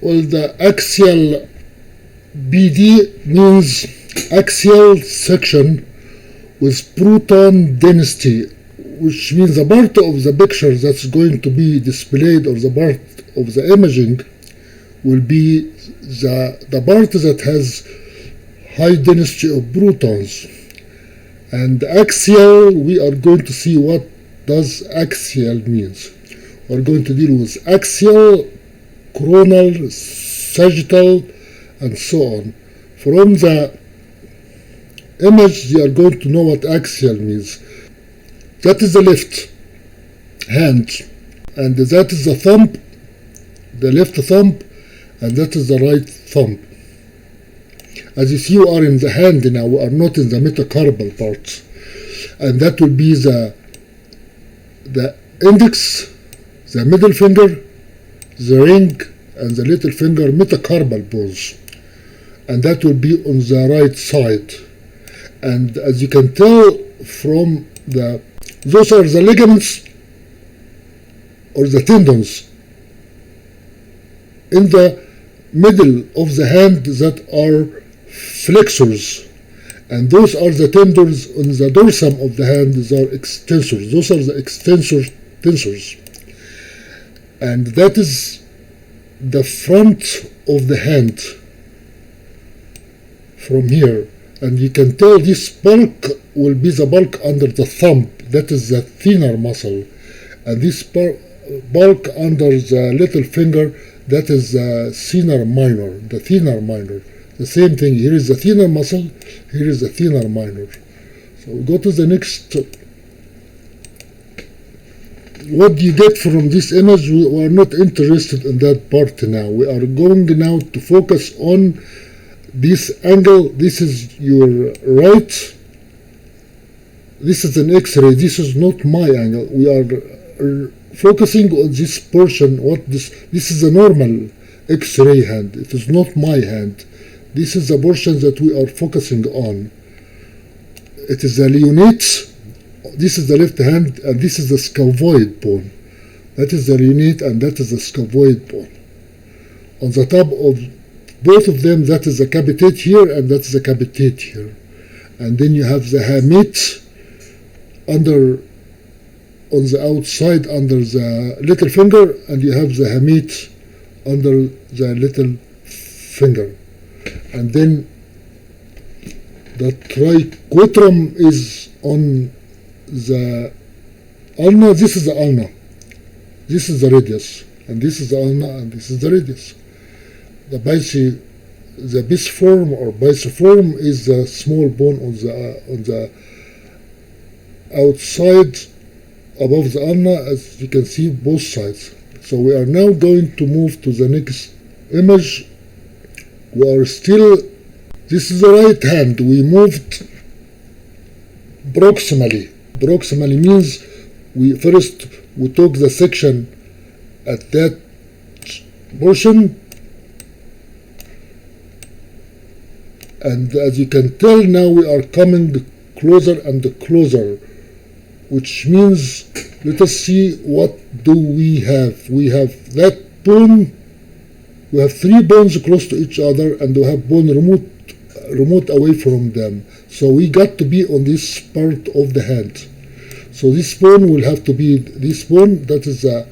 Well, the axial BD means axial section with proton density, which means the part of the picture that's going to be displayed, or the part of the imaging, will be the part that has high density of protons. And axial, we are going to see what does axial means. We're going to deal with axial, coronal, sagittal, and so on. From the image, you are going to know what axial means. That is the left hand, and that is the thumb, the left thumb, and that is the right thumb. As you see, you are in the hand now, we are not in the metacarpal part. And that will be the index, the middle finger, the ring, and the little finger metacarpal bones. And that will be on the right side. And as you can tell from those are the ligaments or the tendons in the middle of the hand that are flexors, and those are the tendons on the dorsum of the hand. These are extensors. Those are the tensors, and that is the front of the hand from here. And you can tell this bulk will be the bulk under the thumb. That is the thinner muscle, and this bulk under the little finger, that is the thinner minor. The same thing. Here is the thinner muscle, here is the thinner minor. So we go to the next. What do you get from this image? We are not interested in that part now. We are going now to focus on this angle. This is your right. This is an X-ray. This is not my angle. We are focusing on this portion. This is a normal X-ray hand. It is not my hand. This is the portion that we are focusing on. It is the leonate. This is the left hand, and this is the scaphoid bone. That is the leonate, and that is the scaphoid bone. On the top of both of them, that is the capitate here, and that is the capitate here. And then you have the hamate on the outside under the little finger, and you have the hamate under the little finger. And then the triquetrum is on the ulna. This is the ulna. This is the radius, and this is the ulna, and this is the radius. The bisiform or bisiform is the small bone on the outside above the ulna, as you can see both sides. So we are now going to move to the next image. We are still, this is the right hand. We moved proximally. Proximally means we took the section at that portion, and as you can tell now we are coming closer and closer, which means let us see what do we have. We have that bone. We have three bones close to each other, and we have bone remote away from them. So we got to be on this part of the hand. So this bone will have to be this bone. That is the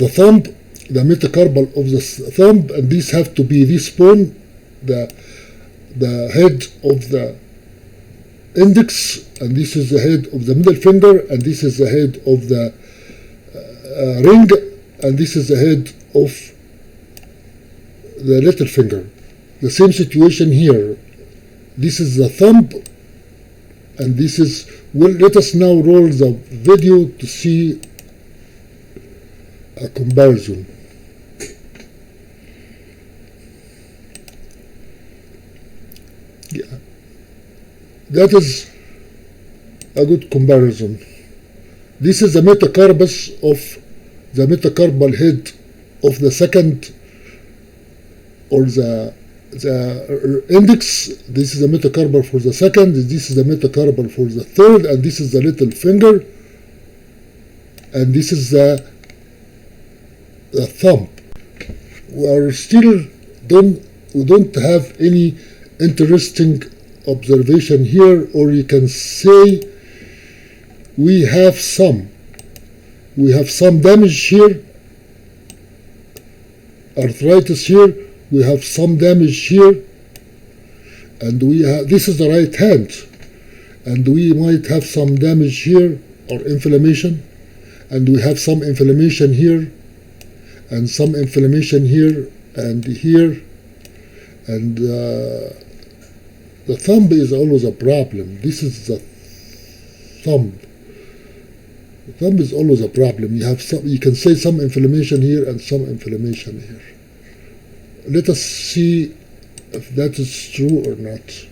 thumb, the metacarpal of the thumb, and these have to be this bone, the head of the index, and this is the head of the middle finger, and this is the head of the ring, and this is the head of the little finger. The same situation here. This is the thumb, and this is, well, let us now roll the video to see a comparison. Yeah, that is a good comparison. This is the metacarpus of the metacarpal head of the second, or the index. This is the metacarpal for the second, this is the metacarpal for the third, and this is the little finger, and this is the the thumb. We are still we don't have any interesting observation here, or you can say we have some damage here, arthritis here, we have some damage here, and this is the right hand, and we might have some damage here or inflammation, and we have some inflammation here and some inflammation here and here, and the thumb is always a problem. This is the thumb. The thumb is always a problem. You can say some inflammation here and some inflammation here. Let us see if that is true or not.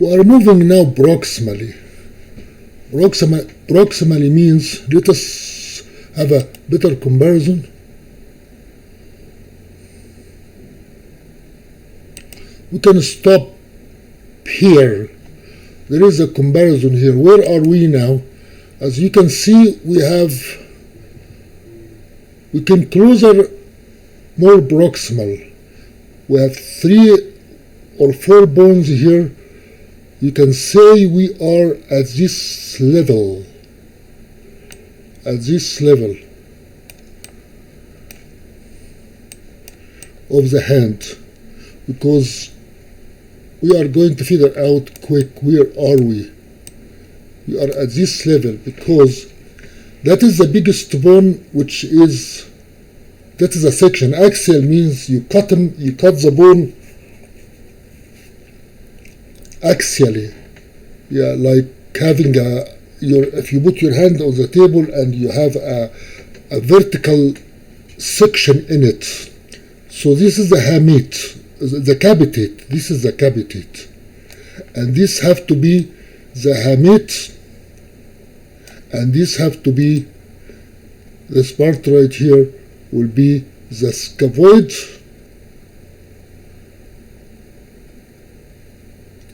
We are moving now proximally. Proximally means, let us have a better comparison. We can stop here. There is a comparison here. Where are we now? As you can see, we came closer, more proximal. We have 3 or 4 bones here. You can say we are at this level. At this level of the hand, because we are going to figure out quick where are we. We are at this level because that is the biggest bone, that is a section. Axial means you cut the bone axially, like having if you put your hand on the table and you have a vertical section in it. So this is the hamate, the capitate. This is the capitate, and this have to be the hamate, and this have to be this part right here will be the scaphoid.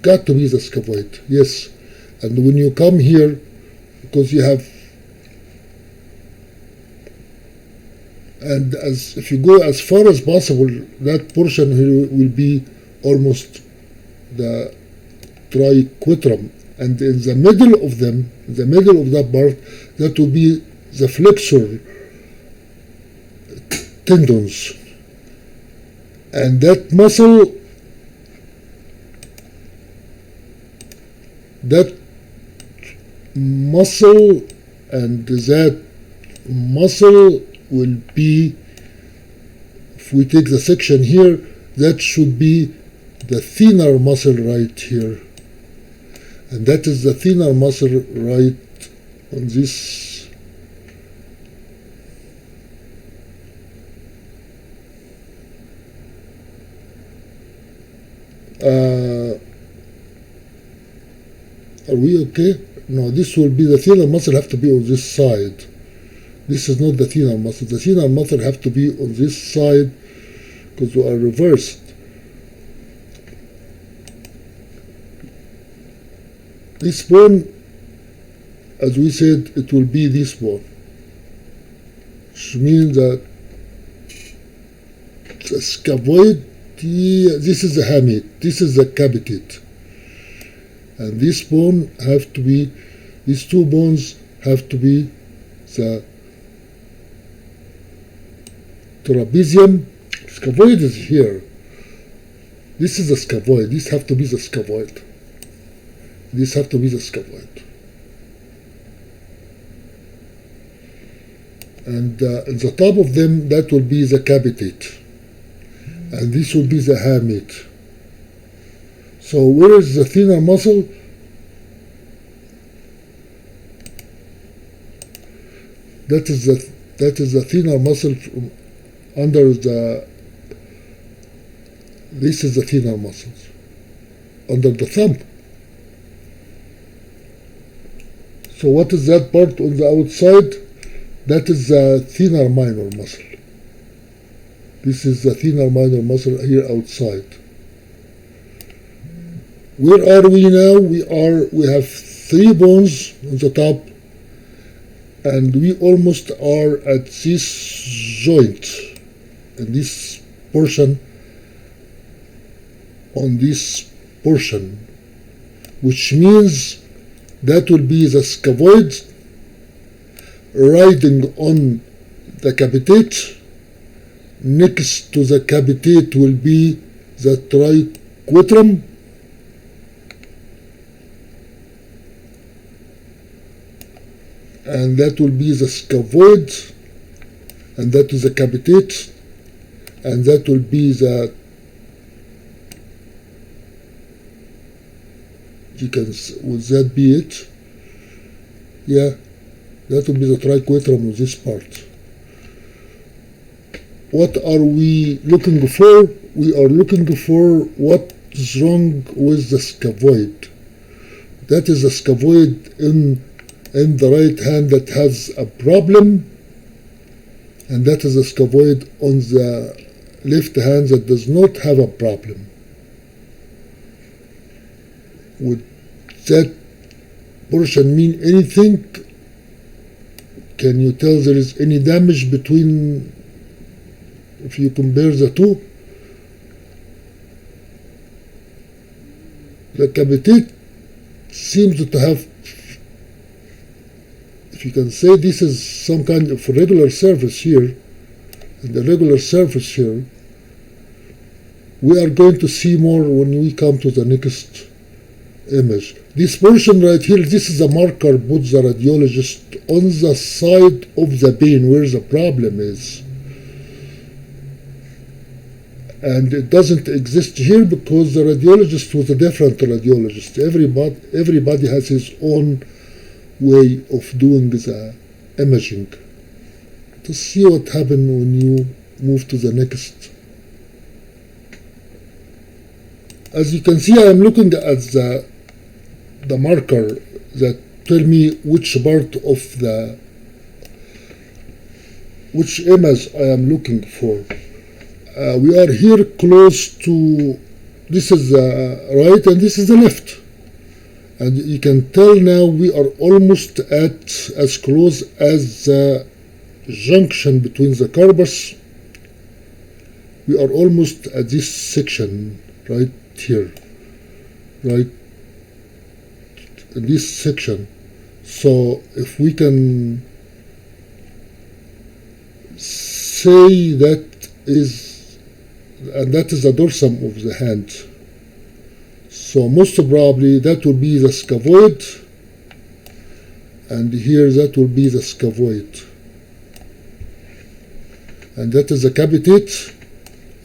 Got to be the scaphoid, yes. And when you come here, because you have, and if you go as far as possible, that portion here will be almost the triquetrum, and in the middle of them, in the middle of that part, that will be the flexor tendons, and that muscle, and that muscle will be, if we take the section here, that should be the thinner muscle right here, and that is the thinner muscle right on this. Are we okay? No, this will be the thinner muscle have to be on this side. This is not the thinner muscle. The thinner muscle have to be on this side because we are reversed. This bone, as we said, it will be this bone, which means that the scaphoid, this is the hamate, this is the capitate. And this bone have to be, these two bones have to be the trapezium. Scaphoid is here. This is the scaphoid. This have to be the scaphoid. This have to be the scaphoid. And in the top of them, that will be the capitate. And this will be the hamate. So where is the thinner muscle? That is the thinner muscle from under the. This is the thinner muscles under the thumb. So what is that part on the outside? That is the thinner minor muscle. This is the thinner minor muscle here outside. Where are we now? We have 3 bones on the top, and we almost are at this joint, in this portion, on this portion, which means that will be the scaphoid riding on the capitate. Next to the capitate will be the triquetrum, and that will be the scaphoid, and that is the capitate, and that will be the, would that be it? Yeah, that will be the triquetrum of this part. What are we looking for? We are looking for what is wrong with the scaphoid. That is the scaphoid in the right hand that has a problem, and that is the scaphoid on the left hand that does not have a problem. Would that portion mean anything? Can you tell there is any damage between, if you compare the two? The capitate seems to have, if you can say, this is some kind of regular surface here, and the regular surface here, we are going to see more when we come to the next image. This portion right here, this is a marker put the radiologist on the side of the vein where the problem is. And it doesn't exist here because the radiologist was a different radiologist. Everybody has his own way of doing the imaging. To see what happens when you move to the next. As you can see, I am looking at the marker that tell me which part of which image I am looking for. We are here close to, this is the right and this is the left. And you can tell now we are almost at as close as the junction between the corpus. We are almost at this section right here, right in this section. So if we can say that is, and that is the dorsum of the hand. So most probably that will be the scaphoid, and here that will be the scaphoid, and that is the capitate,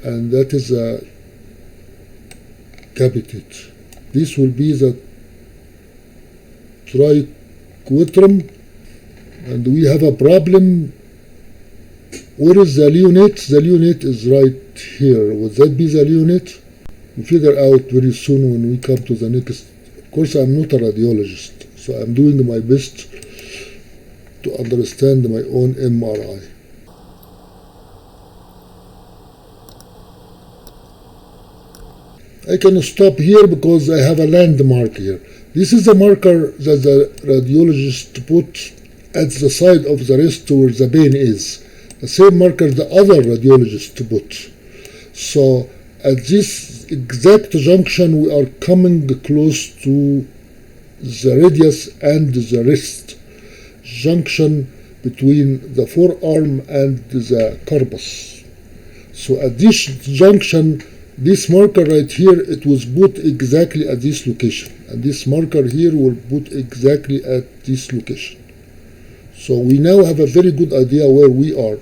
and that is the capitate. This will be the triquetrum, and we have a problem. Where is the leonate? The leonate is right here. Would that be the leonate? We figure out very soon when we come to the next. Of course, I'm not a radiologist, so I'm doing my best to understand my own MRI. I can stop here because I have a landmark here. This is the marker that the radiologist put at the side of the wrist where the vein is. The same marker the other radiologist put. So at this exact junction we are coming close to the radius and the wrist. junction between the forearm and the corpus. So at this junction, this marker right here, it was put exactly at this location, and this marker here will put exactly at this location. So we now have a very good idea where we are.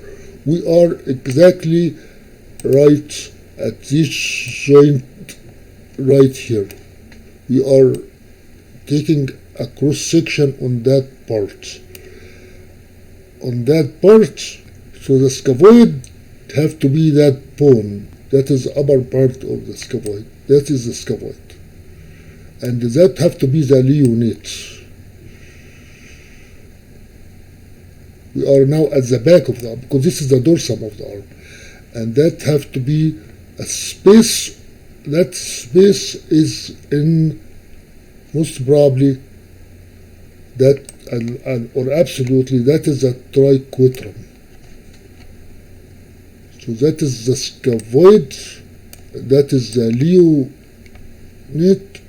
We are exactly right at this joint right here. We are taking a cross section on that part. On that part, so the scaphoid have to be that bone. That is the upper part of the scaphoid. That is the scaphoid. And that have to be the leonate. We are now at the back of the arm, because this is the dorsum of the arm. And that have to be a space. That space is in most probably that, or absolutely, that is the triquetrum. So that is the scaphoid, that is the leonate,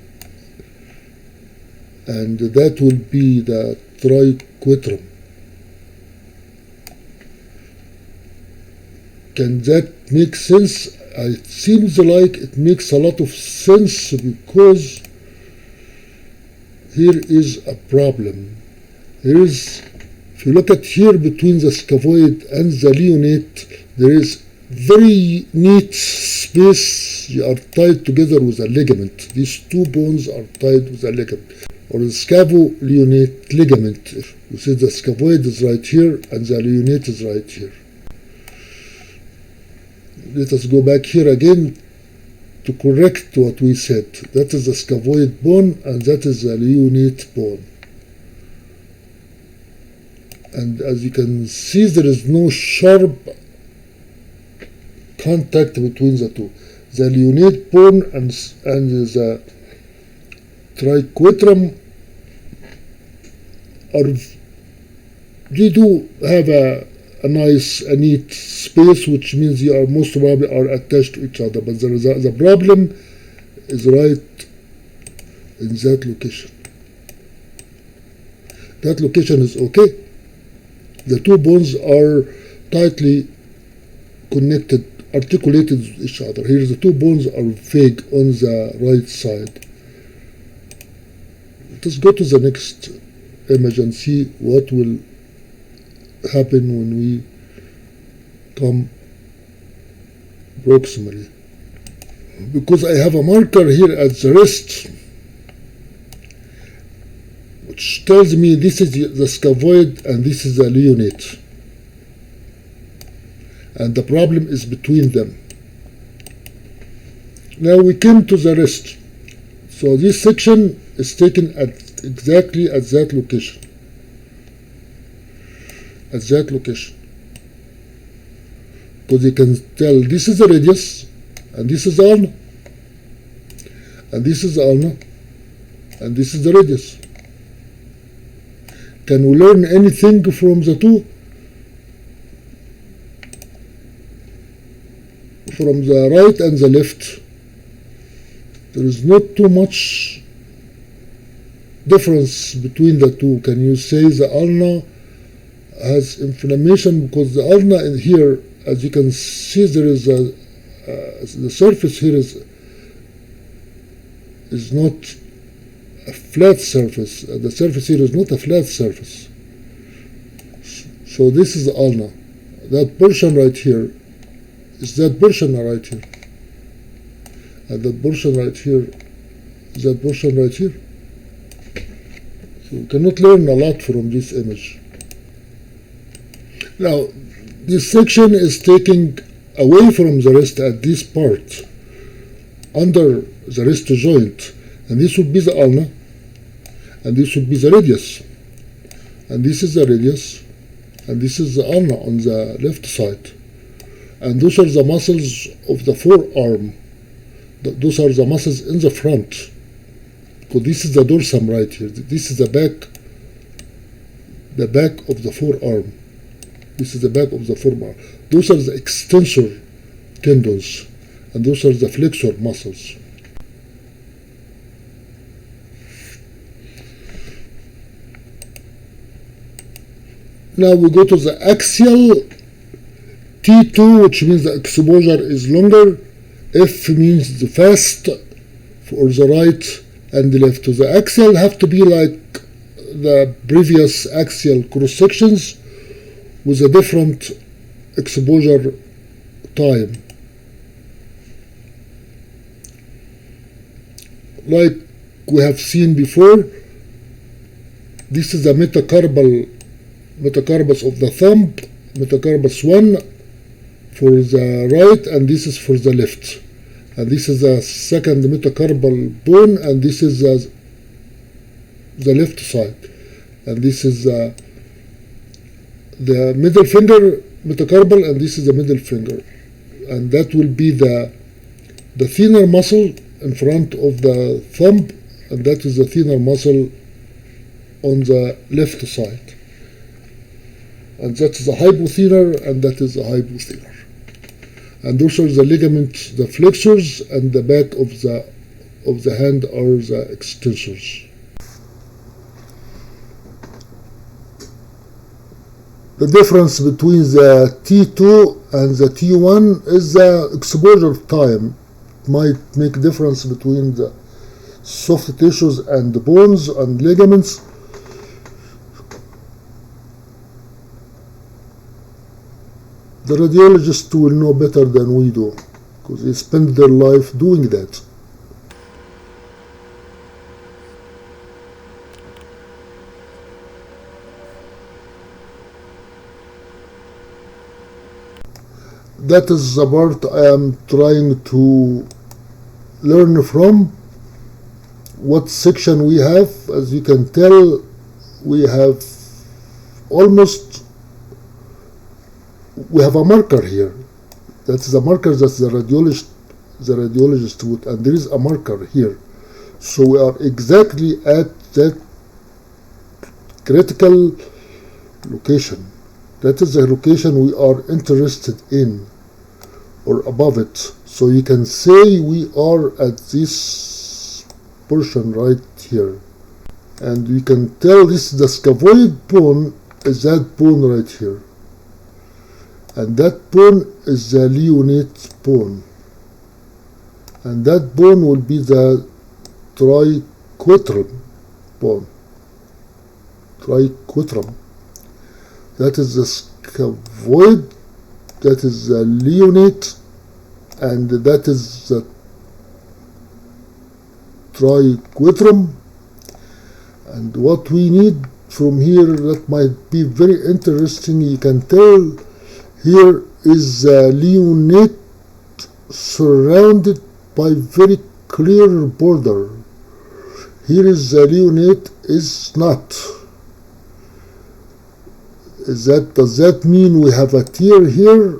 and that will be the triquetrum. Can that make sense? It seems like it makes a lot of sense, because here is a problem. There is, if you look at here between the scaphoid and the leonate, there is very neat space. They are tied together with a ligament. These two bones are tied with a ligament, or the scapho-leonate ligament. You see the scaphoid is right here and the leonate is right here. Let us go back here again to correct what we said. That is the scaphoid bone and that is the leonate bone. And as you can see, there is no sharp contact between the two. The leonate bone and the triquetrum they do have a neat space, which means they are most probably are attached to each other. But the problem is right in that location. That location is okay. The two bones are tightly connected, articulated with each other. Here the two bones are vague on the right side. Let's go to the next image and see what will happen when we come proximally. Because I have a marker here at the wrist which tells me this is the scaphoid and this is the leonate, and the problem is between them. Now we came to the wrist. So this section is taken at exactly at that location. At that location. Because you can tell this is the radius, and this is the ulna, and this is the ulna, and this is the radius. Can we learn anything from the two? From the right and the left, there is not too much difference between the two. Can you say the ulna has inflammation? Because the ulna in here, as you can see, there is the surface here is not a flat surface. The surface here is not a flat surface. So this is the ulna. That portion right here is that portion right here. And that portion right here is that portion right here. So we cannot learn a lot from this image. Now, this section is taking away from the wrist at this part, under the wrist joint, and this would be the ulna, and this would be the radius, and this is the radius, and this is the ulna on the left side, and those are the muscles of the forearm. Those are the muscles in the front, because this is the dorsum right here. This is the back of the forearm. This is the back of the forearm. Those are the extensor tendons, and those are the flexor muscles. Now we go to the axial T2, which means the exposure is longer. F means the fast for the right and the left. So the axial have to be like the previous axial cross sections with a different exposure time. Like we have seen before, this is the metacarpus of the thumb, metacarpus 1 for the right, and this is for the left. And this is the second metacarpal bone, and this is the left side. And this is the middle finger metacarpal, and this is the middle finger. And that will be the thinner muscle in front of the thumb, and that is the thinner muscle on the left side. And that is the hypothenar, and that is the hypothenar. And those are the ligaments, the flexors, and the back of the hand are the extensors. The difference between the T2 and the T1 is the exposure time. It might make a difference between the soft tissues and the bones and ligaments. The radiologists will know better than we do, because they spend their life doing that. That is the part I am trying to learn from. What section we have, as you can tell, we have we have a marker here. That is a marker that the radiologist would, and there is a marker here. So we are exactly at that critical location. That is the location we are interested in, or above it. So you can say we are at this portion right here. And we can tell this the scaphoid bone is that bone right here. And that bone is the leonate bone. And that bone will be the triquetrum bone. Triquetrum. That is the scaphoid, that is the leonate, and that is the triquetrum. And what we need from here that might be very interesting, you can tell here is the leonate surrounded by very clear border. Here is the leonate is not. Does that mean we have a tear here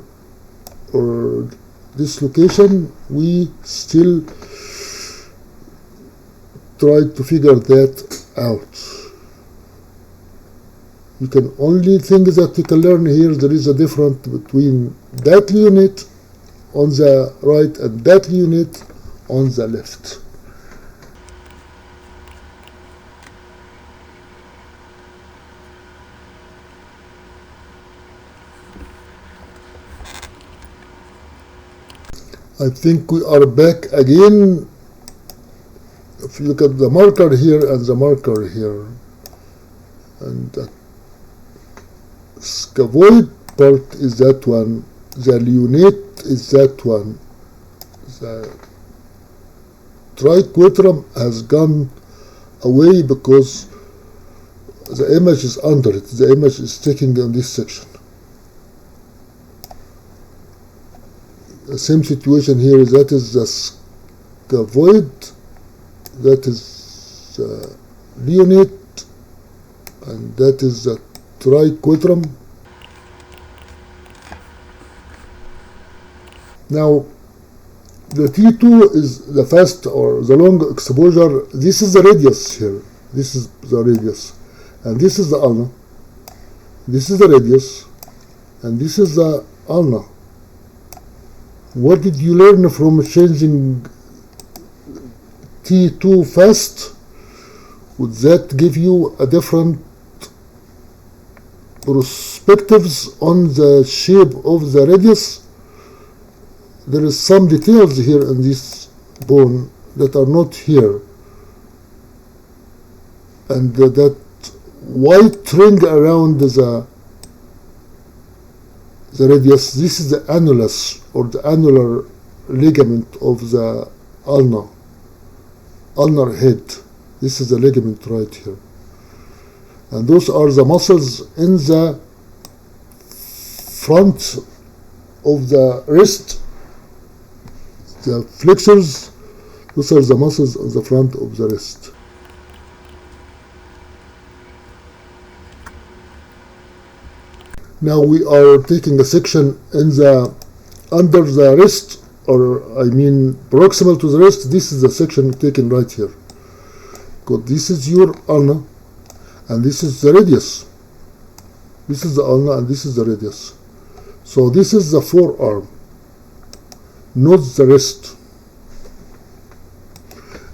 or this location? We still try to figure that out. You can only think that you can learn here, there is a difference between that leonate on the right and that leonate on the left. I think we are back again. If you look at the marker here and the marker here, and the scaphoid part is that one, the leonate is that one, the triquetrum has gone away because the image is under it, the image is taking on this section. The same situation here, that is the scaphoid, that is the leonate, and that is the triquetrum. Now, the T2 is the fast or the long exposure. This is the radius here. This is the radius. And this is the ulna. This is the radius. And this is the ulna. What did you learn from changing T2 fast? Would that give you a different perspectives on the shape of the radius. There is some details here in this bone that are not here, and that white ring around the radius, this is the annulus, or the annular ligament of the ulnar head. This is the ligament right here, and those are the muscles in the front of the wrist, the flexors. Those are the muscles on the front of the wrist. Now we are taking a section in the under the wrist, or I mean proximal to the wrist. This is the section taken right here. Because this is your ulna, and this is the radius. This is the ulna, and this is the radius. So this is the forearm, not the wrist.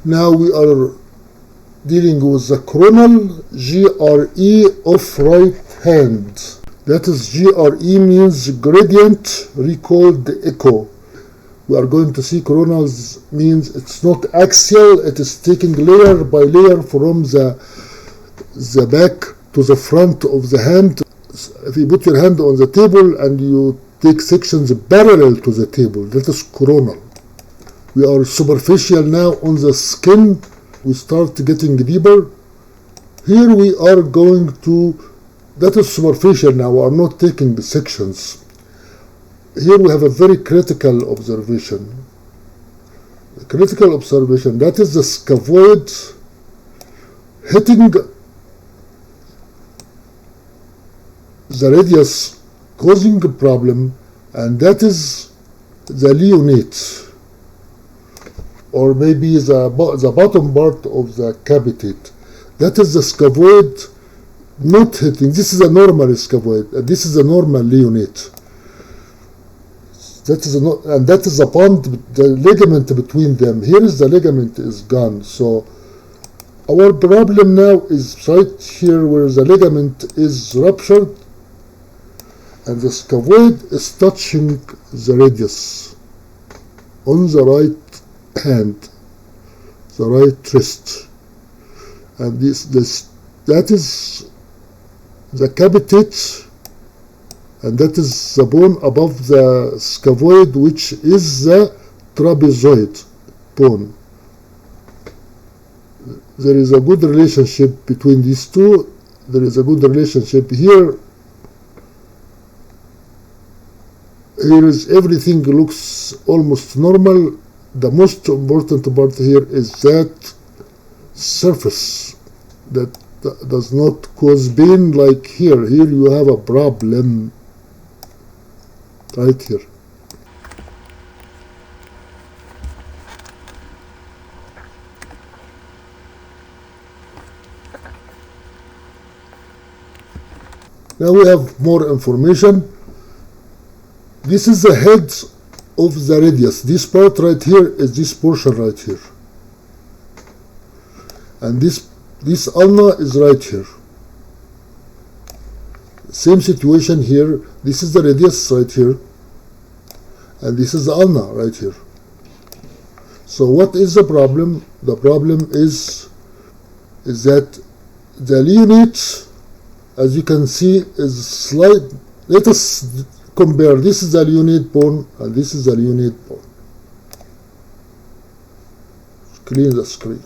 Now we are dealing with the coronal GRE of right hand. That is, GRE means gradient recalled echo. We are going to see coronals means it's not axial, it is taking layer by layer from the back to the front of the hand. If you put your hand on the table and you take sections parallel to the table, that is coronal. We are superficial now on the skin. We start getting deeper. Here we are going to, that is superficial now. We are not taking the sections. Here we have a very critical observation. The critical observation, that is the scaphoid hitting the radius, causing a problem, and that is the leonate, or maybe the bottom part of the capitate. That is the scaphoid not hitting. This is a normal scaphoid, and this is a normal leonate. That is and that is the bond, the ligament between them. Here is the ligament is gone. So our problem now is right here where the ligament is ruptured, and the scaphoid is touching the radius on the right hand, the right wrist, and that is the capitate, and that is the bone above the scaphoid, which is the trapezoid bone. There is a good relationship between these two. There is a good relationship here. Here is everything looks almost normal. The most important part here is that surface that does not cause pain like here. Here you have a problem right here. Now we have more information. This is the head of the radius. This part right here is this portion right here, and this ulna is right here. Same situation here. This is the radius right here, and this is the ulna right here. So what is the problem? The problem is that the leonate, as you can see, is slight. Let us compare. This is the leonate bone, and this is the leonate bone. Clean the screen.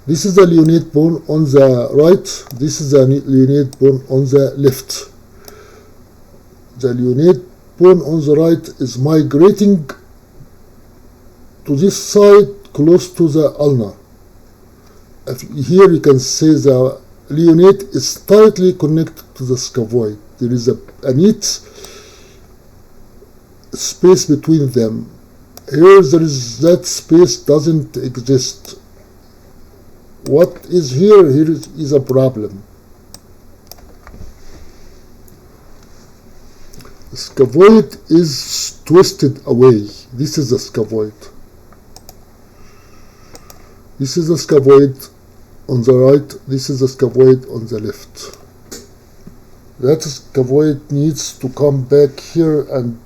This is the leonate bone on the right. This is the leonate bone on the left. The leonate bone on the right is migrating to this side, close to the ulna. Here you can say the leonate is tightly connected to the scaphoid. There is a neat space between them. Here there is that space doesn't exist. What is here? Here is a problem. The scaphoid is twisted away. This is the scaphoid. This is the scaphoid on the right. This is the scaphoid on the left. That scaphoid needs to come back here and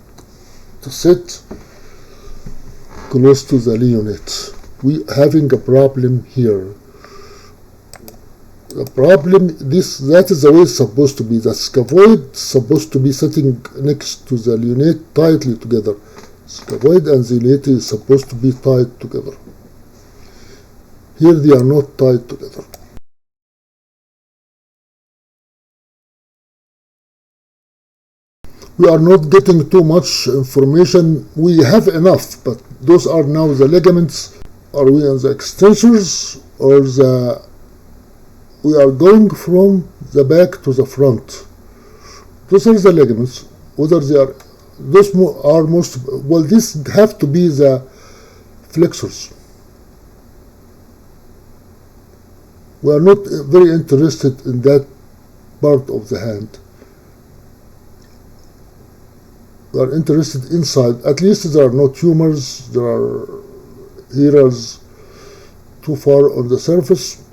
to sit close to the leonate. We having a problem here. The problem, that is the way it's supposed to be. The scaphoid is supposed to be sitting next to the leonate tightly together. Scaphoid and the leonate is supposed to be tied together. Here they are not tied together. We are not getting too much information. We have enough, but those are now the ligaments. Are we on the extensors or we are going from the back to the front? Those are the ligaments. Whether they are, those are most, well, this have to be the flexors. We are not very interested in that part of the hand. We are interested inside. At least there are no tumors. There are areas too far on the surface.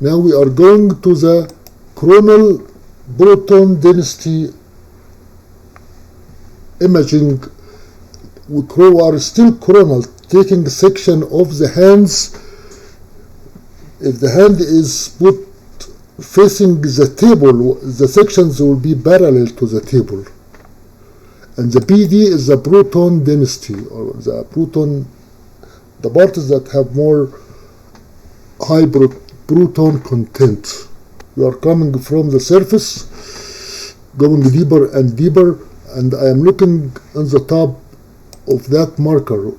Now we are going to the coronal proton density imaging. We are still coronal, taking a section of the hands. If the hand is put facing the table, the sections will be parallel to the table. And the PD is the proton density, or the proton, the parts that have more high proton content. We are coming from the surface, going deeper and deeper, and I am looking on the top of that marker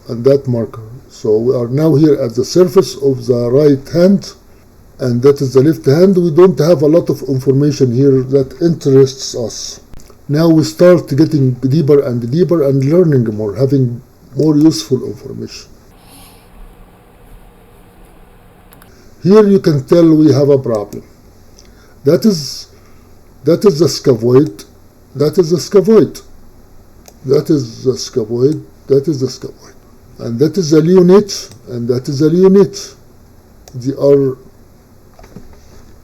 and that marker. So we are now here at the surface of the right hand, and that is the left hand. We don't have a lot of information here that interests us. Now we start getting deeper and deeper and learning more, having more useful information. Here you can tell we have a problem. That is the scaphoid. That is the scaphoid. That is the scaphoid. That is the scaphoid. And that is the leonate, and that is the leonate. They are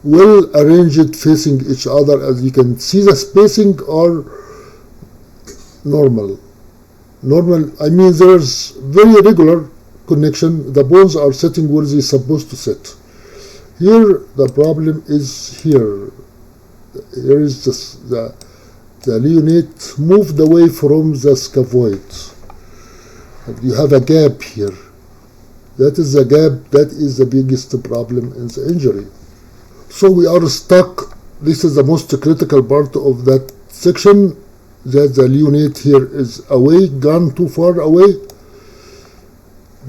well arranged facing each other. As you can see, the spacing are normal. I mean, there's very regular connection. The bones are sitting where they're supposed to sit. Here the problem is here. Here is the leonate moved away from the scaphoid. And you have a gap here. That is the gap. That is the biggest problem in the injury. So we are stuck. This is the most critical part of that section, that the leonate here is away, gone too far away,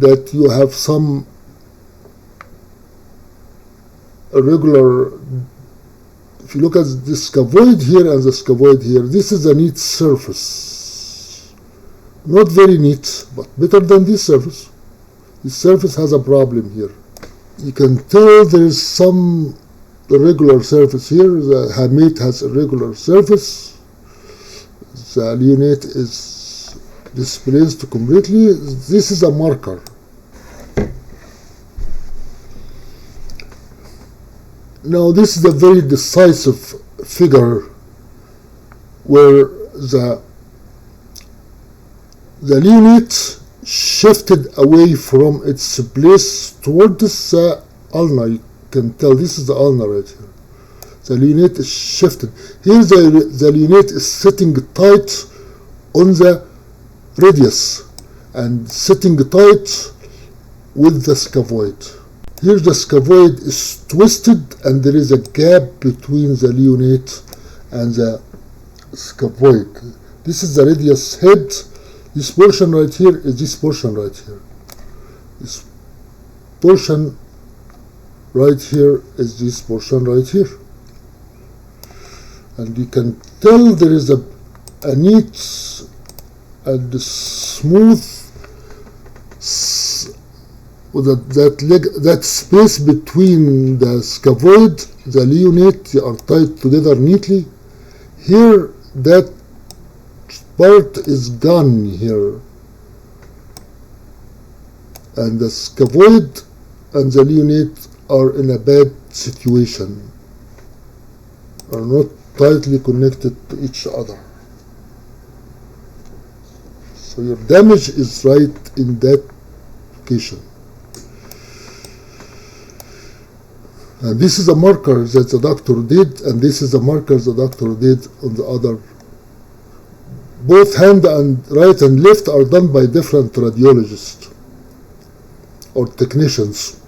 that you have some irregular. If you look at the scaphoid here and the scaphoid here, this is a neat surface. Not very neat, but better than this surface. This surface has a problem here. You can tell there is some irregular surface here. The hamate has a regular surface. The leonate is displaced completely. This is a marker. Now this is a very decisive figure where the leonate shifted away from its place towards the ulna. You can tell this is the ulna right here. The leonate is shifted. Here the leonate is sitting tight on the radius and sitting tight with the scaphoid. Here the scaphoid is twisted and there is a gap between the leonate and the scaphoid. This is the radius head. This portion right here is this portion right here. This portion right here is this portion right here. And you can tell there is a neat and smooth that space between the scaphoid, the leonate, they are tied together neatly. Here that part is gone here, and the scaphoid and the leonate are in a bad situation, are not tightly connected to each other. So your damage is right in that location. And this is a marker that the doctor did, and this is a marker the doctor did on the other. Both hand and right and left are done by different radiologists or technicians.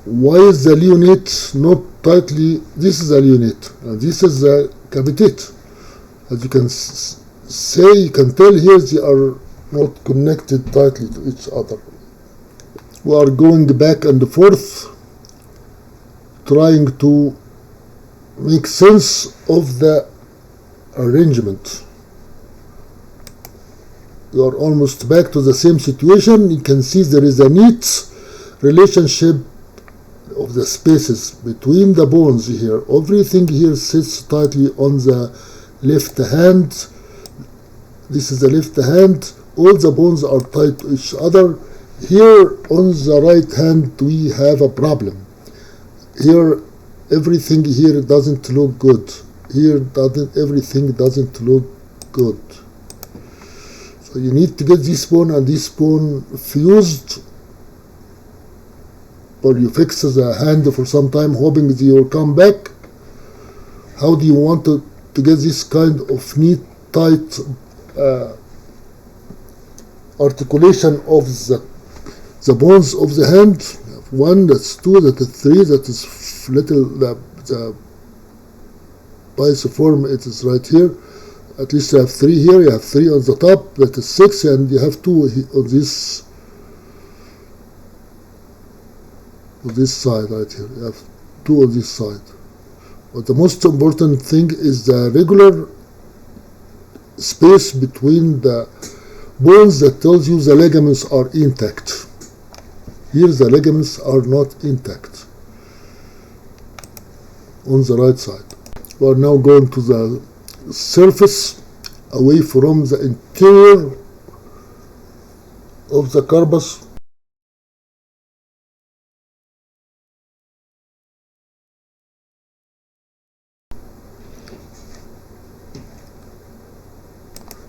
Why is the leonate not tightly? This is a leonate, and this is the capitate. As you can say, you can tell here they are not connected tightly to each other. We are going back and forth, trying to make sense of the arrangement. We are almost back to the same situation. You can see there is a neat relationship of the spaces between the bones here. Everything here sits tightly on the left hand. This is the left hand. All the bones are tied to each other. Here on the right hand we have a problem. Here everything here doesn't look good. Here everything doesn't look good. So you need to get this bone and this bone fused, or you fix the hand for some time hoping they will come back. How do you want to get this kind of neat, tight articulation of the bones of the hand? One, that's two, that is three, that is little, the pisiform, it is right here. At least you have three here, you have three on the top, that is six, and you have two on this side right here. You have two on this side. But the most important thing is the regular space between the bones that tells you the ligaments are intact. Here the ligaments are not intact on the right side. We are now going to the surface away from the interior of the corpus.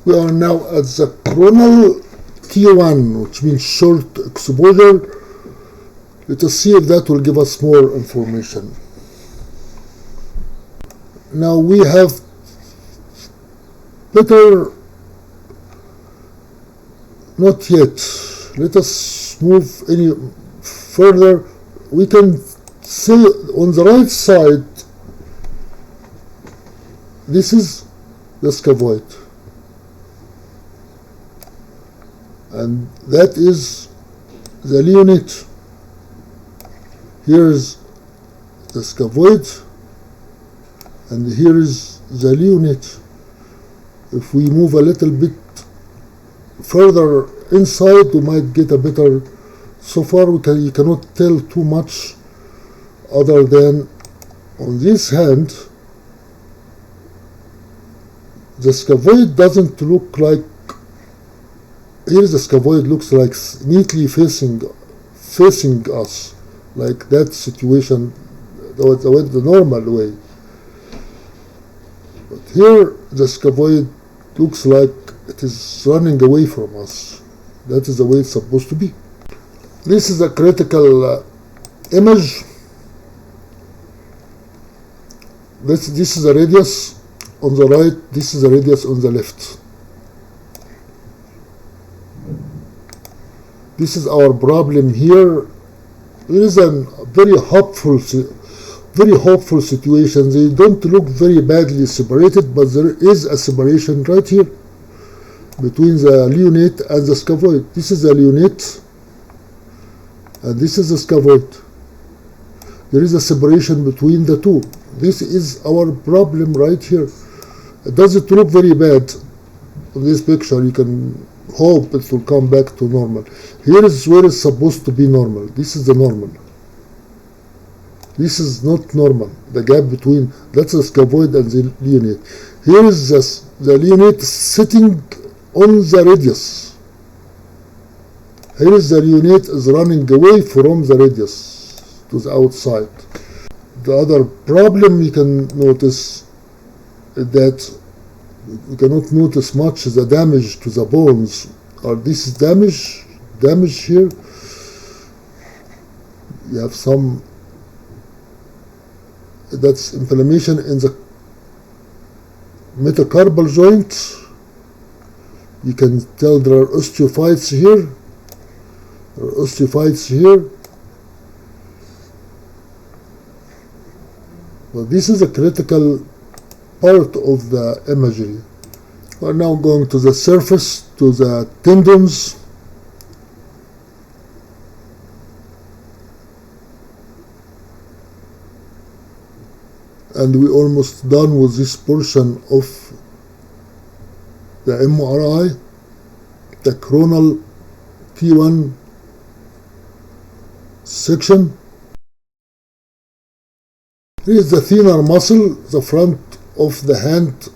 We are now at the coronal T1, which means short exposure. Let us see if that will give us more information. Now we have better, not yet. Let us move any further. We can see on the right side, this is the scaphoid. And that is the leonate. Here is the scaphoid, and here is the leonate. If we move a little bit further inside, we might get a better. So far, you cannot tell too much, other than on this hand, the scaphoid doesn't look like. Here the scaphoid looks like neatly facing us, like that situation, the normal way. But here the scaphoid looks like it is running away from us. That is the way it's supposed to be. This is a critical image. This is a radius on the right, this is a radius on the left. This is our problem here. There is a very hopeful situation. They don't look very badly separated, but there is a separation right here between the leonate and the scaphoid. This is the leonate, and this is the scaphoid. There is a separation between the two. This is our problem right here. It doesn't look very bad on this picture. You can hope it will come back to normal. Here is where it's supposed to be normal. This is the normal. This is not normal. The gap between, that's the scaphoid and the leonate. Here is the leonate sitting on the radius. Here is the leonate is running away from the radius. to the outside. The other problem you can notice is that you cannot notice much the damage to the bones. Or this is damage here. You have some, that's inflammation in the metacarpal joint. You can tell there are osteophytes here. Well, this is a critical part of the imagery. We're now going to the surface, to the tendons. And we're almost done with this portion of the MRI, the coronal T1 section. Here is the thenar muscle, the front of the hand,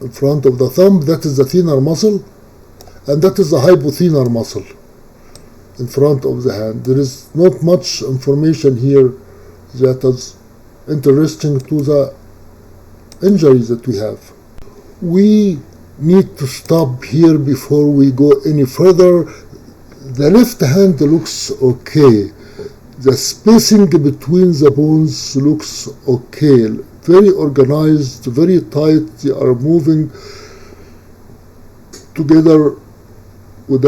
in front of the thumb. That is the thenar muscle, and that is the hypothenar muscle in front of the hand. There is not much information here that is interesting to the injuries that we have. We need to stop here before we go any further. The left hand looks okay. The spacing between the bones looks okay. Very organized, very tight. They are moving together with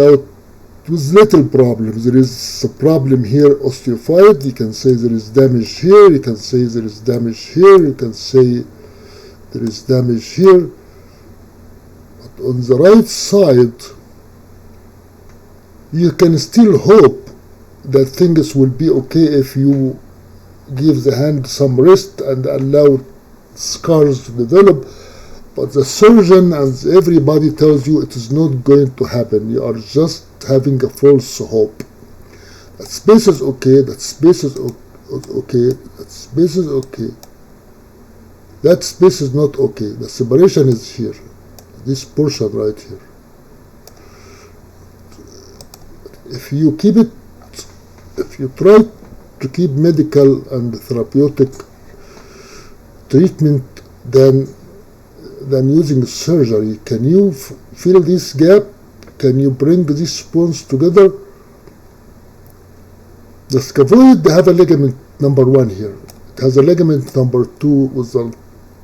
little problems. There is a problem here, osteophyte. You can say there is damage here. You can say there is damage here. You can say there is damage here. But on the right side, you can still hope that things will be okay if you give the hand some rest and allow scars to develop. But the surgeon and everybody tells you it is not going to happen. You are just having a false hope. That space is okay, that space is okay, that space is okay. That space is not okay. The separation is here. This portion right here. If you keep it, if you try to keep medical and therapeutic treatment than using surgery, can you fill this gap? Can you bring these bones together? The scaphoid have a ligament number 1 here. It has a ligament number 2 with the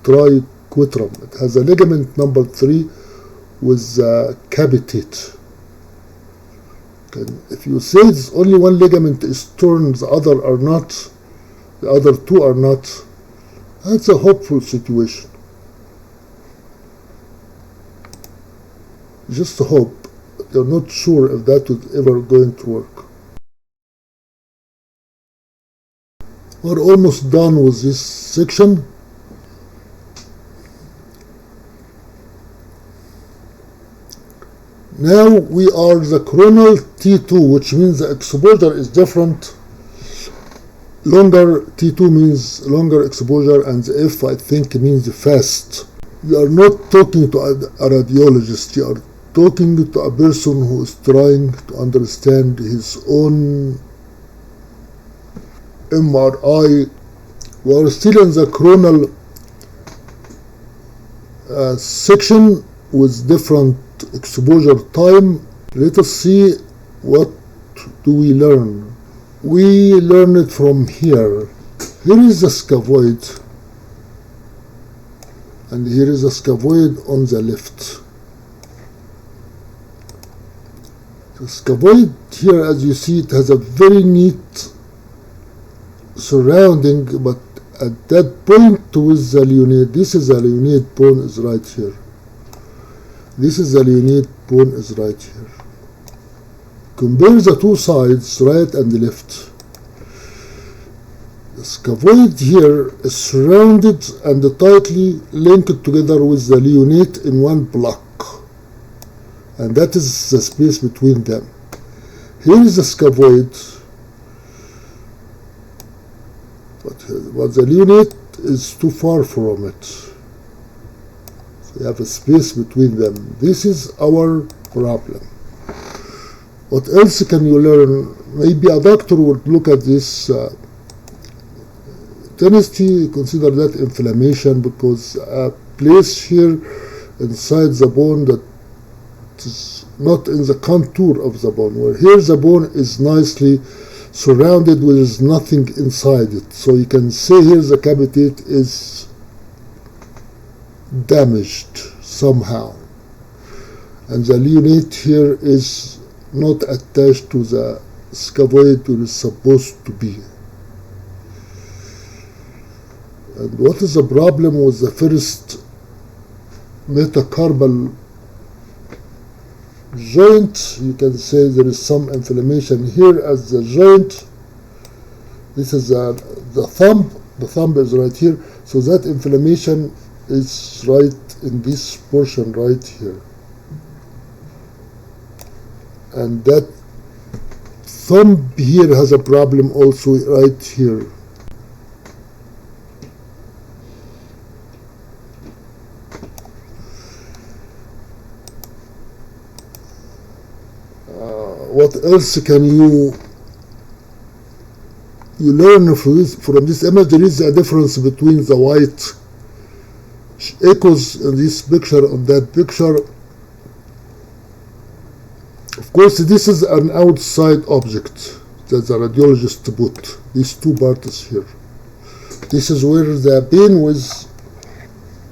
triquetrum. It has a ligament number 3 with the capitate. If you say this only one ligament is torn, the other are not, the other 2 are not, that's a hopeful situation. Just hope. You're not sure if that is ever going to work. We're almost done with this section. Now we are the coronal T2, which means the exposure is different. Longer T2 means longer exposure, and the F, I think, means fast. You are not talking to a radiologist. You are talking to a person who is trying to understand his own MRI. We are still in the coronal section with different exposure time. Let us see what do we learn. We learn it from here. Here is the scaphoid, and here is the scaphoid on the left. The scaphoid here, as you see, it has a very neat surrounding, but at that point with the lunate, this is the lunate bone is right here. This is the lunate bone is right here. Compare the two sides, right and left. The scaphoid here is surrounded and tightly linked together with the lunate in one block, and that is the space between them. Here is the scaphoid, but the lunate is too far from it. So you have a space between them. This is our problem. What else can you learn? Maybe a doctor would look at this tendinity, consider that inflammation, because a place here inside the bone that is not in the contour of the bone, where here the bone is nicely surrounded with nothing inside it. So you can say here the capitate is damaged somehow, and the leonate here is not attached to the scaphoid where it's supposed to be. And what is the problem with the first metacarpal joint? You can say there is some inflammation here at the joint. This is the thumb. The thumb is right here. So that inflammation is right in this portion right here. And that thumb here has a problem also right here. What else can you learn from this image? There is a difference between the white echoes in this picture and that picture. Of course, this is an outside object that the radiologist put, these two parts here. This is where the pain was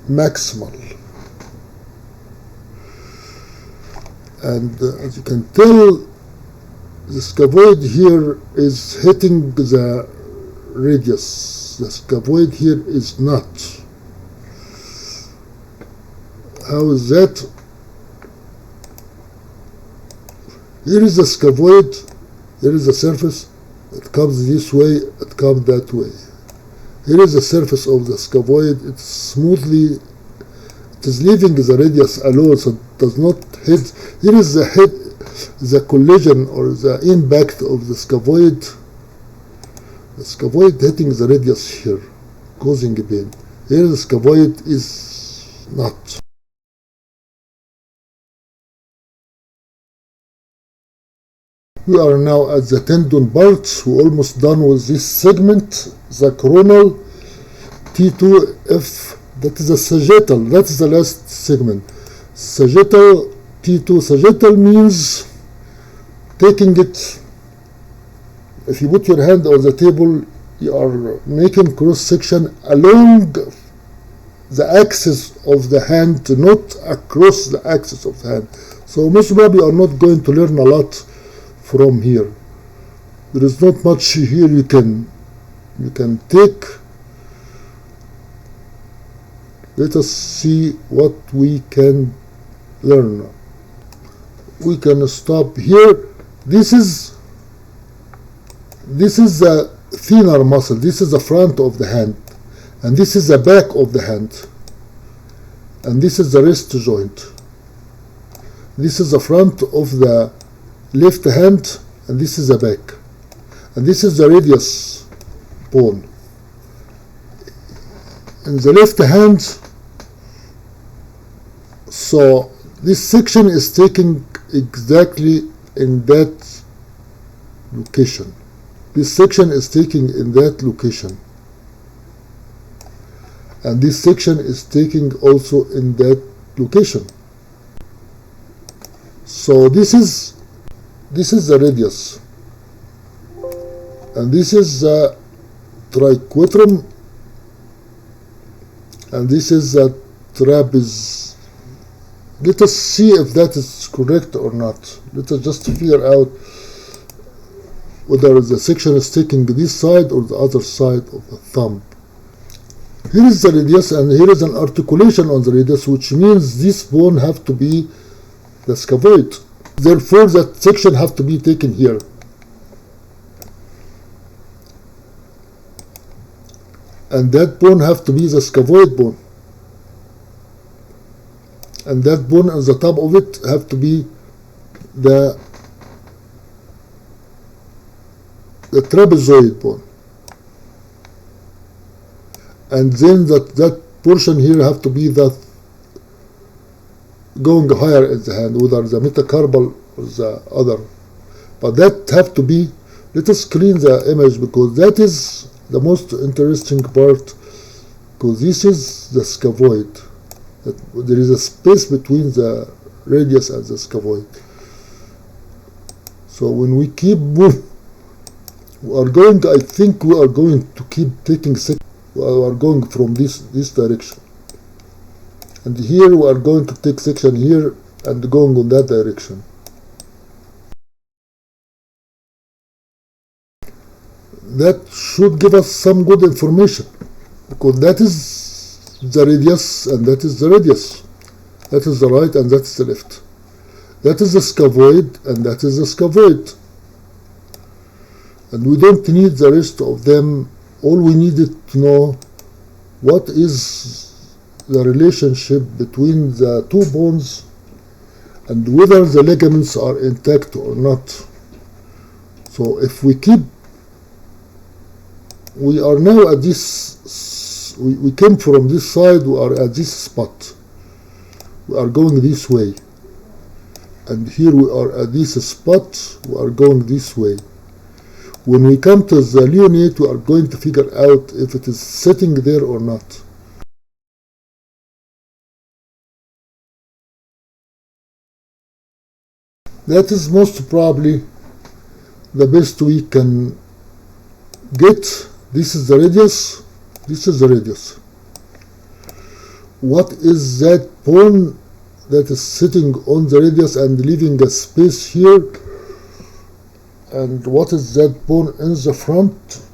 maximal. And as you can tell, the scaphoid here is hitting the radius. The scaphoid here is not. How is that? Here is the scaphoid, here is the surface. It comes this way, it comes that way. Here is the surface of the scaphoid. It's smoothly, it is leaving the radius alone, so it does not hit. Here is the hit, the collision or the impact of the scaphoid hitting the radius here, causing pain. Here the scaphoid is not. We are now at the tendon part. We're almost done with this segment, the coronal T2F. That is the sagittal. That is the last segment. Sagittal T2. Sagittal means taking it. If you put your hand on the table, you are making cross section along the axis of the hand, not across the axis of the hand. So most probably you are not going to learn a lot from here. There is not much here you can take. Let us see what we can learn. We can stop here. This is the thinner muscle. This is the front of the hand, and this is the back of the hand, and this is the wrist joint. This is the front of the left hand, and this is the back, and this is the radius bone. In the left hand, so this section is taking exactly in that location. This section is taking in that location, and this section is taking also in that location. So this is the radius, and this is the triquetrum, and this is the trapezius. Let us see if that is correct or not. Let us just figure out whether the section is taking this side or the other side of the thumb. Here is the radius, and here is an articulation on the radius, which means this bone have to be the scaphoid. Therefore, that section have to be taken here. And that bone have to be the scaphoid bone. And that bone on the top of it have to be the trapezoid bone. And then that portion here have to be that going higher in the hand, whether the metacarpal or the other. But that have to be, let us clean the image, because that is the most interesting part, because this is the scaphoid. There is a space between the radius and the scaphoid. So when we keep moving, I think we are going to keep taking sections. We are going from this direction. And here we are going to take section here and going on that direction. That should give us some good information, because that is the radius and that is the radius. That is the right and that is the left. That is the scaphoid and that is the scaphoid. And we don't need the rest of them. All we needed to know what is the relationship between the two bones and whether the ligaments are intact or not. So if we are now at this, we came from this side, we are at this spot. We are going this way. And here we are at this spot, we are going this way. When we come to the lunate, we are going to figure out if it is sitting there or not. That is most probably the best we can get. This is the radius, this is the radius. What is that bone that is sitting on the radius and leaving a space here? And what is that bone in the front?